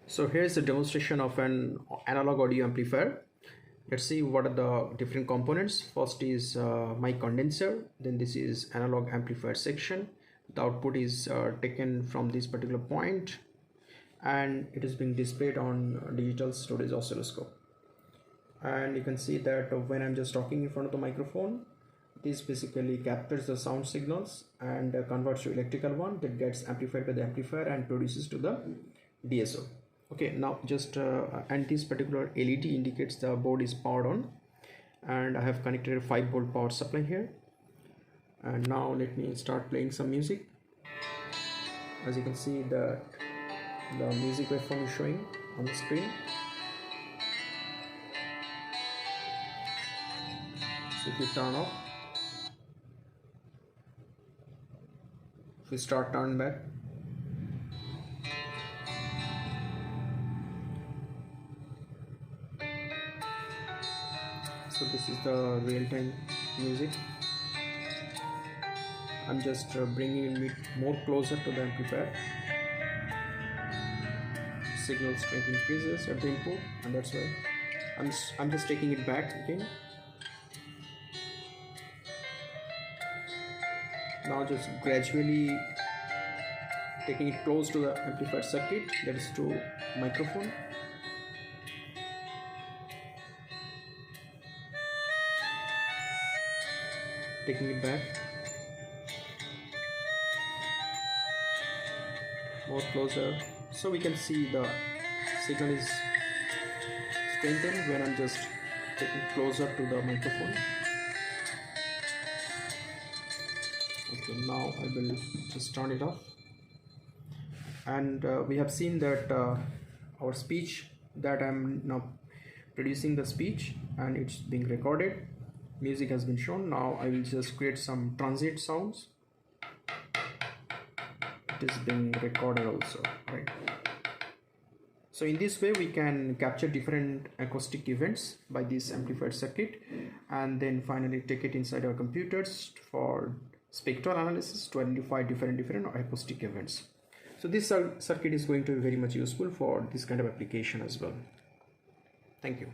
So here's a demonstration of an analog audio amplifier. Let's see what are the different components. First is mic condenser, then this is analog amplifier section. The output is taken from this particular point and it is being displayed on digital storage oscilloscope. And you can see that when I'm just talking in front of the microphone, this basically captures the sound signals and converts to electrical one that gets amplified by the amplifier and produces to the DSO. Okay, now just and this particular LED indicates the board is powered on, and I have connected a 5-volt power supply here. And now let me start playing some music. As you can see, the music waveform is showing on the screen. So if you turn off, if we start turn back, so this is the real-time music. I'm just bringing it more closer to the amplifier. Signal strength increases at the input, and that's why I'm just taking it back again. Now just gradually taking it close to the amplifier circuit, that is to microphone. Taking it back more closer, so we can see the signal is strengthened when I'm just taking closer to the microphone. Okay, now I will just turn it off, and we have seen that our speech, that I'm now producing the speech and it's being recorded. Music has been shown. Now I will just create some transit sounds. It is being recorded also, right? So in this way we can capture different acoustic events by this amplified circuit, and then finally take it inside our computers for spectral analysis to identify different acoustic events. So this circuit is going to be very much useful for this kind of application as well. Thank you.